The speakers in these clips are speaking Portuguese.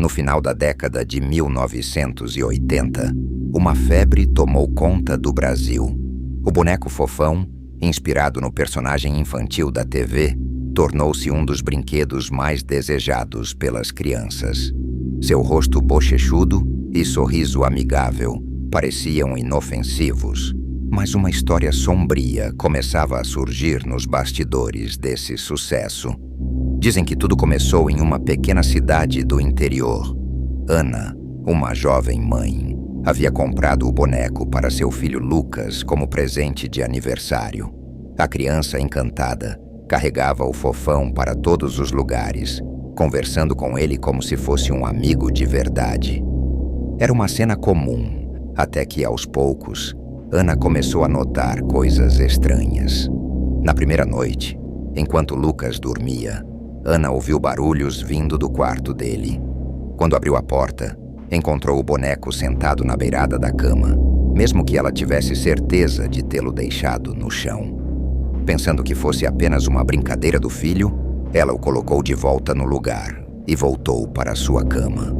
No final da década de 1980, uma febre tomou conta do Brasil. O boneco fofão, inspirado no personagem infantil da TV, tornou-se um dos brinquedos mais desejados pelas crianças. Seu rosto bochechudo e sorriso amigável pareciam inofensivos, mas uma história sombria começava a surgir nos bastidores desse sucesso. Dizem que tudo começou em uma pequena cidade do interior. Ana, uma jovem mãe, havia comprado o boneco para seu filho Lucas como presente de aniversário. A criança, encantada, carregava o fofão para todos os lugares, conversando com ele como se fosse um amigo de verdade. Era uma cena comum, até que, aos poucos, Ana começou a notar coisas estranhas. Na primeira noite, enquanto Lucas dormia, Ana ouviu barulhos vindo do quarto dele. Quando abriu a porta, encontrou o boneco sentado na beirada da cama, mesmo que ela tivesse certeza de tê-lo deixado no chão. Pensando que fosse apenas uma brincadeira do filho, ela o colocou de volta no lugar e voltou para sua cama.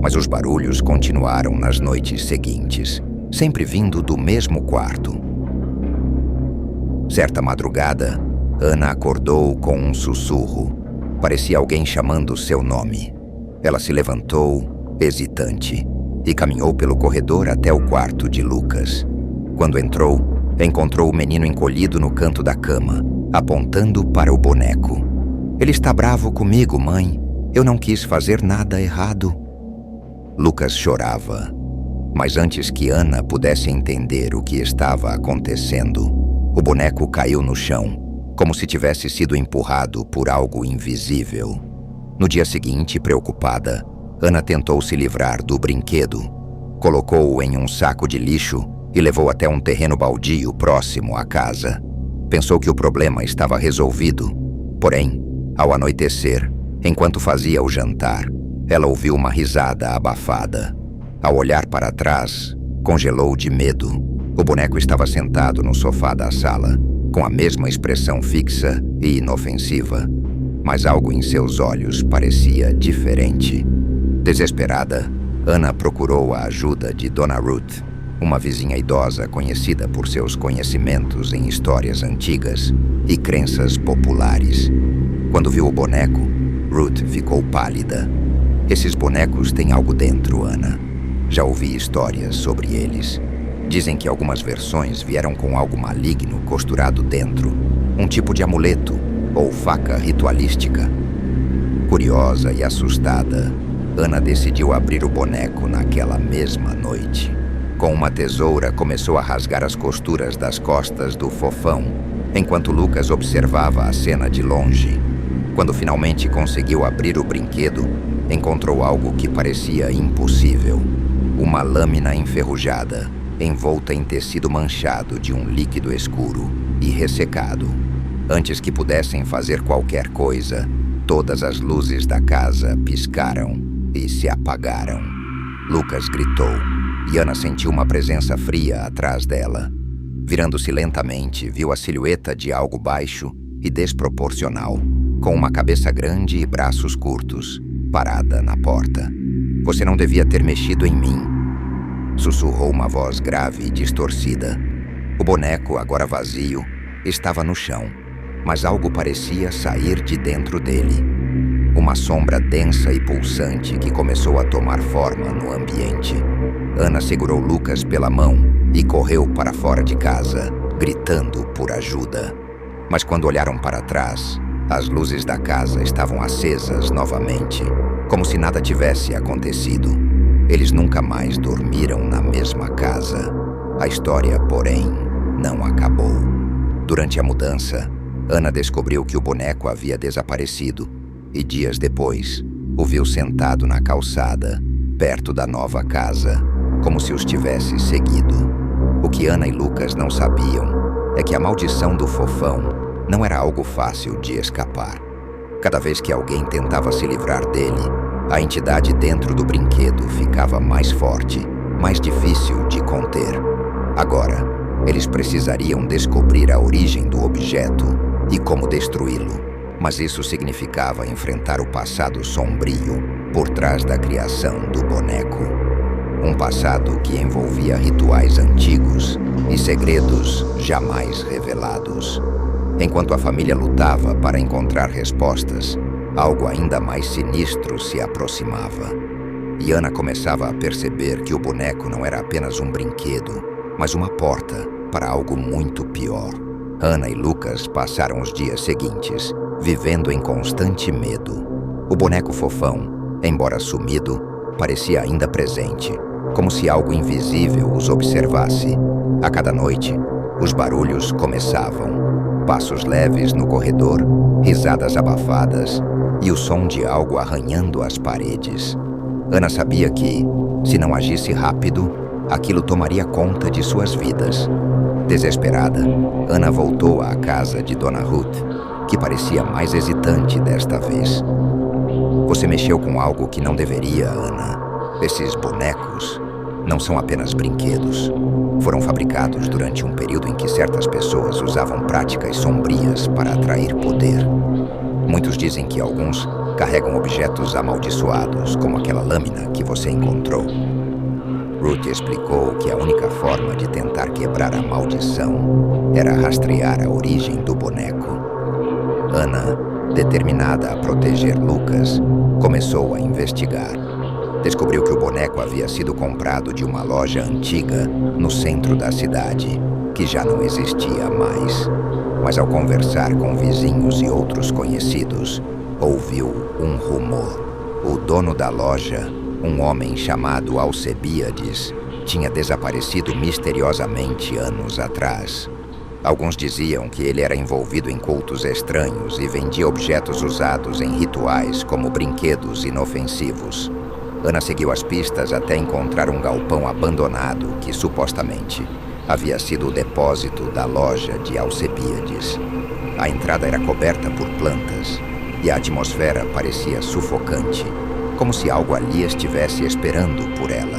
Mas os barulhos continuaram nas noites seguintes, sempre vindo do mesmo quarto. Certa madrugada, Ana acordou com um sussurro. Parecia alguém chamando seu nome. Ela se levantou, hesitante, e caminhou pelo corredor até o quarto de Lucas. Quando entrou, encontrou o menino encolhido no canto da cama, apontando para o boneco. "Ele está bravo comigo, mãe. Eu não quis fazer nada errado." Lucas chorava, mas antes que Ana pudesse entender o que estava acontecendo, o boneco caiu no chão, como se tivesse sido empurrado por algo invisível. No dia seguinte, preocupada, Ana tentou se livrar do brinquedo. Colocou-o em um saco de lixo e levou até um terreno baldio próximo à casa. Pensou que o problema estava resolvido. Porém, ao anoitecer, enquanto fazia o jantar, ela ouviu uma risada abafada. Ao olhar para trás, congelou de medo. O boneco estava sentado no sofá da sala, com a mesma expressão fixa e inofensiva, mas algo em seus olhos parecia diferente. Desesperada, Ana procurou a ajuda de Dona Ruth, uma vizinha idosa conhecida por seus conhecimentos em histórias antigas e crenças populares. Quando viu o boneco, Ruth ficou pálida. "Esses bonecos têm algo dentro, Ana. Já ouvi histórias sobre eles. Dizem que algumas versões vieram com algo maligno costurado dentro, um tipo de amuleto ou faca ritualística." Curiosa e assustada, Ana decidiu abrir o boneco naquela mesma noite. Com uma tesoura, começou a rasgar as costuras das costas do fofão, enquanto Lucas observava a cena de longe. Quando finalmente conseguiu abrir o brinquedo, encontrou algo que parecia impossível. Uma lâmina enferrujada, envolta em tecido manchado de um líquido escuro e ressecado. Antes que pudessem fazer qualquer coisa, todas as luzes da casa piscaram e se apagaram. Lucas gritou, e Ana sentiu uma presença fria atrás dela. Virando-se lentamente, viu a silhueta de algo baixo e desproporcional, com uma cabeça grande e braços curtos, parada na porta. "Você não devia ter mexido em mim", sussurrou uma voz grave e distorcida. O boneco, agora vazio, estava no chão, mas algo parecia sair de dentro dele. Uma sombra densa e pulsante que começou a tomar forma no ambiente. Ana segurou Lucas pela mão e correu para fora de casa, gritando por ajuda. Mas quando olharam para trás, as luzes da casa estavam acesas novamente, como se nada tivesse acontecido. Eles nunca mais dormiram na mesma casa. A história, porém, não acabou. Durante a mudança, Ana descobriu que o boneco havia desaparecido e dias depois, o viu sentado na calçada, perto da nova casa, como se os tivesse seguido. O que Ana e Lucas não sabiam é que a maldição do fofão não era algo fácil de escapar. Cada vez que alguém tentava se livrar dele, a entidade dentro do brinquedo ficava mais forte, mais difícil de conter. Agora, eles precisariam descobrir a origem do objeto e como destruí-lo. Mas isso significava enfrentar o passado sombrio por trás da criação do boneco. Um passado que envolvia rituais antigos e segredos jamais revelados. Enquanto a família lutava para encontrar respostas, algo ainda mais sinistro se aproximava. E Ana começava a perceber que o boneco não era apenas um brinquedo, mas uma porta para algo muito pior. Ana e Lucas passaram os dias seguintes, vivendo em constante medo. O boneco fofão, embora sumido, parecia ainda presente, como se algo invisível os observasse. A cada noite, os barulhos começavam. Passos leves no corredor, risadas abafadas e o som de algo arranhando as paredes. Ana sabia que, se não agisse rápido, aquilo tomaria conta de suas vidas. Desesperada, Ana voltou à casa de Dona Ruth, que parecia mais hesitante desta vez. Você mexeu com algo que não deveria, Ana. Esses bonecos não são apenas brinquedos. Foram fabricados durante um período em que certas pessoas usavam práticas sombrias para atrair poder. Muitos dizem que alguns carregam objetos amaldiçoados, como aquela lâmina que você encontrou. Ruth explicou que a única forma de tentar quebrar a maldição era rastrear a origem do boneco. Ana, determinada a proteger Lucas, começou a investigar. Descobriu que o boneco havia sido comprado de uma loja antiga no centro da cidade, que já não existia mais. Mas ao conversar com vizinhos e outros conhecidos, ouviu um rumor. O dono da loja, um homem chamado Alcebíades, tinha desaparecido misteriosamente anos atrás. Alguns diziam que ele era envolvido em cultos estranhos e vendia objetos usados em rituais como brinquedos inofensivos. Ana seguiu as pistas até encontrar um galpão abandonado que, supostamente, havia sido o depósito da loja de Alcebíades. A entrada era coberta por plantas e a atmosfera parecia sufocante, como se algo ali estivesse esperando por ela.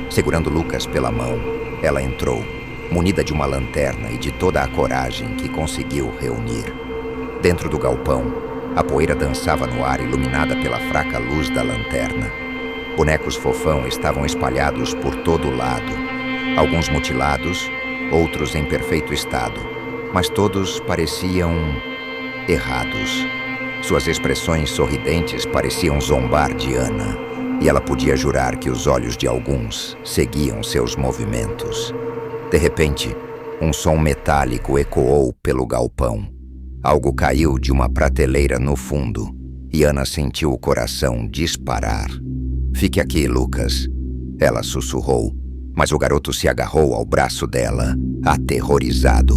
Segurando Lucas pela mão, ela entrou, munida de uma lanterna e de toda a coragem que conseguiu reunir. Dentro do galpão, a poeira dançava no ar iluminada pela fraca luz da lanterna. Bonecos fofão estavam espalhados por todo lado, alguns mutilados, outros em perfeito estado, mas todos pareciam errados. Suas expressões sorridentes pareciam zombar de Ana, e ela podia jurar que os olhos de alguns seguiam seus movimentos. De repente, um som metálico ecoou pelo galpão. Algo caiu de uma prateleira no fundo, e Ana sentiu o coração disparar. "Fique aqui, Lucas", ela sussurrou, mas o garoto se agarrou ao braço dela, aterrorizado.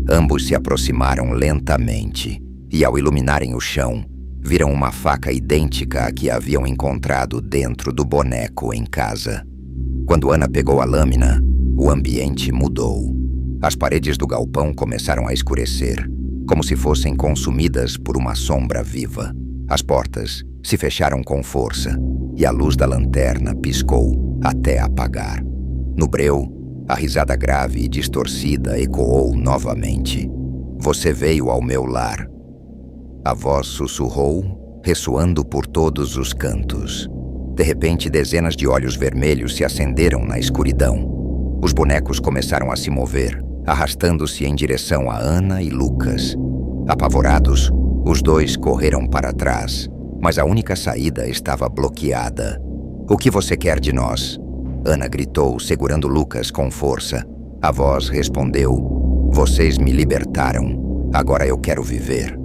Ambos se aproximaram lentamente e, ao iluminarem o chão, viram uma faca idêntica à que haviam encontrado dentro do boneco em casa. Quando Ana pegou a lâmina, o ambiente mudou. As paredes do galpão começaram a escurecer, como se fossem consumidas por uma sombra viva. As portas se fecharam com força e a luz da lanterna piscou até apagar. No breu, a risada grave e distorcida ecoou novamente. "Você veio ao meu lar." A voz sussurrou, ressoando por todos os cantos. De repente, dezenas de olhos vermelhos se acenderam na escuridão. Os bonecos começaram a se mover, arrastando-se em direção a Ana e Lucas. Apavorados, os dois correram para trás, mas a única saída estava bloqueada. "O que você quer de nós?" Ana gritou, segurando Lucas com força. A voz respondeu: "Vocês me libertaram. Agora eu quero viver."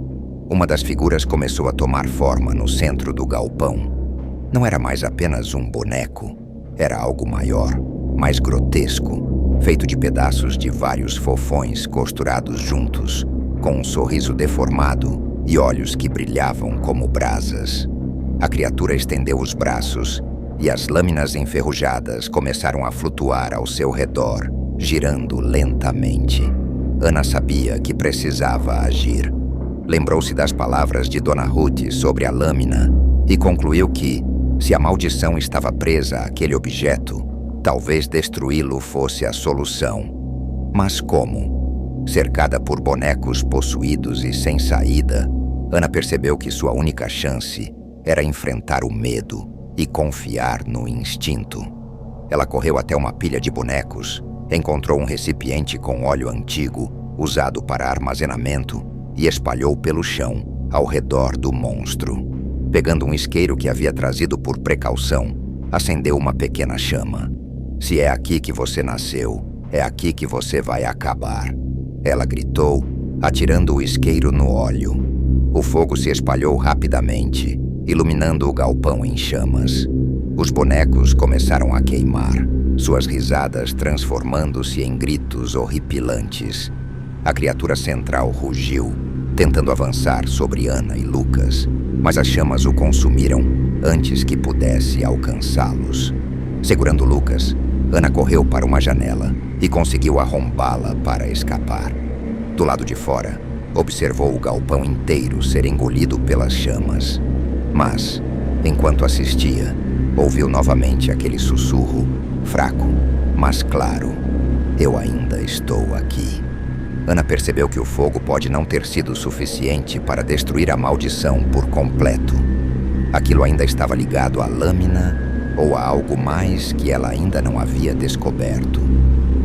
Uma das figuras começou a tomar forma no centro do galpão. Não era mais apenas um boneco. Era algo maior, mais grotesco, feito de pedaços de vários fofões costurados juntos, com um sorriso deformado e olhos que brilhavam como brasas. A criatura estendeu os braços e as lâminas enferrujadas começaram a flutuar ao seu redor, girando lentamente. Ana sabia que precisava agir. Lembrou-se das palavras de Dona Ruth sobre a lâmina e concluiu que, se a maldição estava presa àquele objeto, talvez destruí-lo fosse a solução. Mas como? Cercada por bonecos possuídos e sem saída, Ana percebeu que sua única chance era enfrentar o medo. e confiar no instinto. Ela correu até uma pilha de bonecos, encontrou um recipiente com óleo antigo, usado para armazenamento, e espalhou pelo chão, ao redor do monstro. Pegando um isqueiro que havia trazido por precaução, acendeu uma pequena chama. "Se é aqui que você nasceu, é aqui que você vai acabar", ela gritou, atirando o isqueiro no óleo. O fogo se espalhou rapidamente, iluminando o galpão em chamas. Os bonecos começaram a queimar, suas risadas transformando-se em gritos horripilantes. A criatura central rugiu, tentando avançar sobre Anna e Lucas, mas as chamas o consumiram antes que pudesse alcançá-los. Segurando Lucas, Anna correu para uma janela e conseguiu arrombá-la para escapar. Do lado de fora, observou o galpão inteiro ser engolido pelas chamas. Mas, enquanto assistia, ouviu novamente aquele sussurro, fraco, mas claro: "Eu ainda estou aqui." Anna percebeu que o fogo pode não ter sido suficiente para destruir a maldição por completo. Aquilo ainda estava ligado à lâmina ou a algo mais que ela ainda não havia descoberto.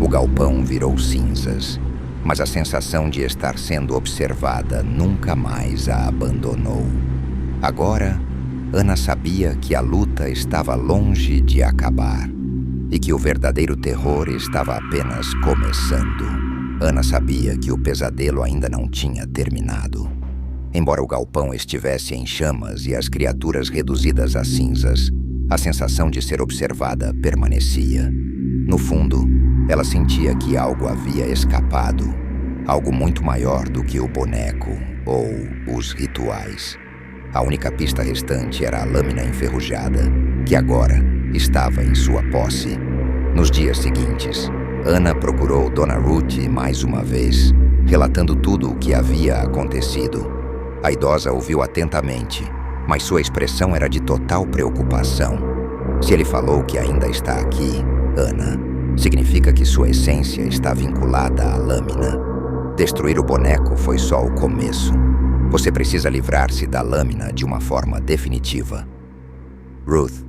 O galpão virou cinzas, mas a sensação de estar sendo observada nunca mais a abandonou. Agora, Anna sabia que a luta estava longe de acabar e que o verdadeiro terror estava apenas começando. Anna sabia que o pesadelo ainda não tinha terminado. Embora o galpão estivesse em chamas e as criaturas reduzidas a cinzas, a sensação de ser observada permanecia. No fundo, ela sentia que algo havia escapado, algo muito maior do que o boneco ou os rituais. A única pista restante era a lâmina enferrujada, que agora estava em sua posse. Nos dias seguintes, Anna procurou Dona Ruth mais uma vez, relatando tudo o que havia acontecido. A idosa ouviu atentamente, mas sua expressão era de total preocupação. "Se ele falou que ainda está aqui, Anna, significa que sua essência está vinculada à lâmina. Destruir o boneco foi só o começo. Você precisa livrar-se da lâmina de uma forma definitiva." Ruth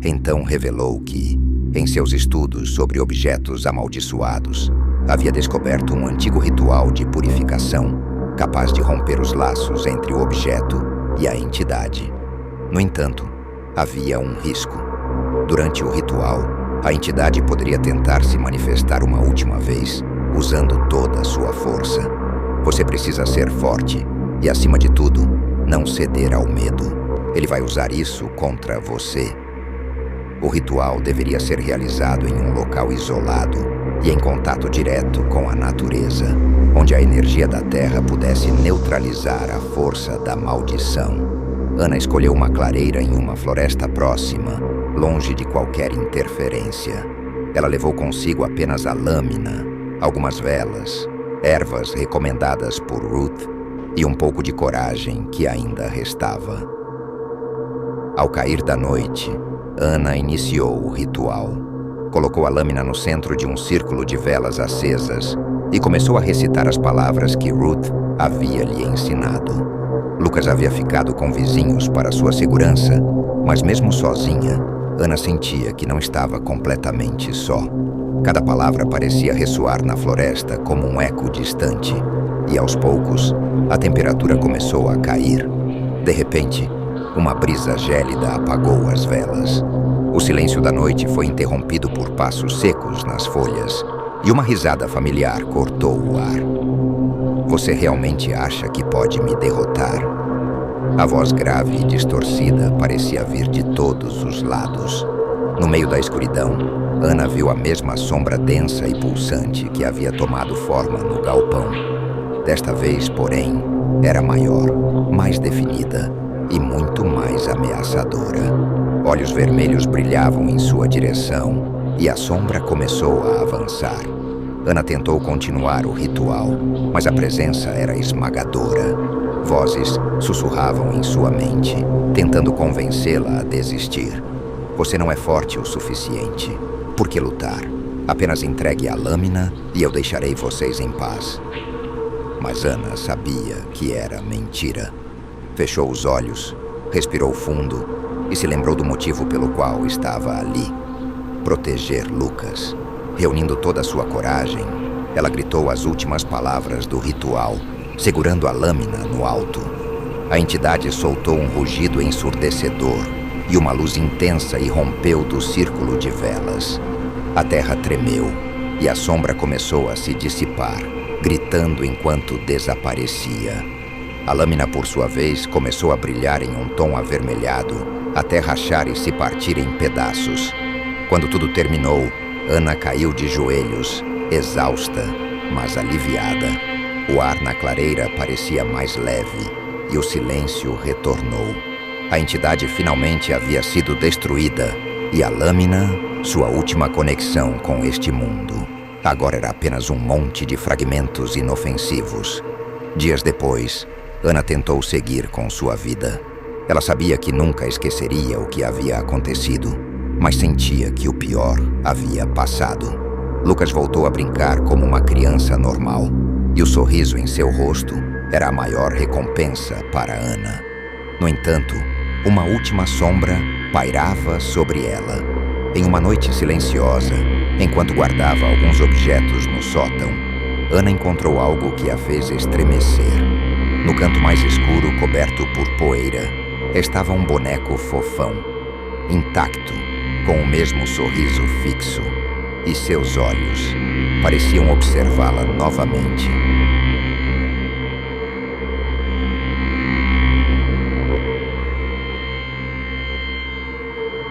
então revelou que, em seus estudos sobre objetos amaldiçoados, havia descoberto um antigo ritual de purificação capaz de romper os laços entre o objeto e a entidade. No entanto, havia um risco. Durante o ritual, a entidade poderia tentar se manifestar uma última vez, usando toda a sua força. Você precisa ser forte e, acima de tudo, não ceder ao medo. Ele vai usar isso contra você. O ritual deveria ser realizado em um local isolado e em contato direto com a natureza, onde a energia da terra pudesse neutralizar a força da maldição. Anna escolheu uma clareira em uma floresta próxima, longe de qualquer interferência. Ela levou consigo apenas a lâmina, algumas velas, ervas recomendadas por Ruth e um pouco de coragem que ainda restava. Ao cair da noite, Anna iniciou o ritual. Colocou a lâmina no centro de um círculo de velas acesas e começou a recitar as palavras que Ruth havia lhe ensinado. Lucas havia ficado com vizinhos para sua segurança, mas mesmo sozinha, Anna sentia que não estava completamente só. Cada palavra parecia ressoar na floresta como um eco distante, e aos poucos, a temperatura começou a cair. De repente, uma brisa gélida apagou as velas. O silêncio da noite foi interrompido por passos secos nas folhas, e uma risada familiar cortou o ar. "Você realmente acha que pode me derrotar?" A voz grave e distorcida parecia vir de todos os lados. No meio da escuridão, Anna viu a mesma sombra densa e pulsante que havia tomado forma no galpão. Desta vez, porém, era maior, mais definida e muito mais ameaçadora. Olhos vermelhos brilhavam em sua direção e a sombra começou a avançar. Anna tentou continuar o ritual, mas a presença era esmagadora. Vozes sussurravam em sua mente, tentando convencê-la a desistir. "Você não é forte o suficiente. Por que lutar? Apenas entregue a lâmina e eu deixarei vocês em paz." Mas Anna sabia que era mentira. Fechou os olhos, respirou fundo e se lembrou do motivo pelo qual estava ali: proteger Lucas. Reunindo toda a sua coragem, ela gritou as últimas palavras do ritual, segurando a lâmina no alto. A entidade soltou um rugido ensurdecedor e uma luz intensa irrompeu do círculo de velas. A terra tremeu e a sombra começou a se dissipar, gritando enquanto desaparecia. A lâmina, por sua vez, começou a brilhar em um tom avermelhado, até rachar e se partir em pedaços. Quando tudo terminou, Ana caiu de joelhos, exausta, mas aliviada. O ar na clareira parecia mais leve e o silêncio retornou. A entidade finalmente havia sido destruída e a lâmina, sua última conexão com este mundo, agora era apenas um monte de fragmentos inofensivos. Dias depois, Ana tentou seguir com sua vida. Ela sabia que nunca esqueceria o que havia acontecido, mas sentia que o pior havia passado. Lucas voltou a brincar como uma criança normal, e o sorriso em seu rosto era a maior recompensa para Ana. No entanto, uma última sombra pairava sobre ela. Em uma noite silenciosa, enquanto guardava alguns objetos no sótão, Ana encontrou algo que a fez estremecer. No canto mais escuro, coberto por poeira, estava um boneco fofão, intacto, com o mesmo sorriso fixo, e seus olhos pareciam observá-la novamente.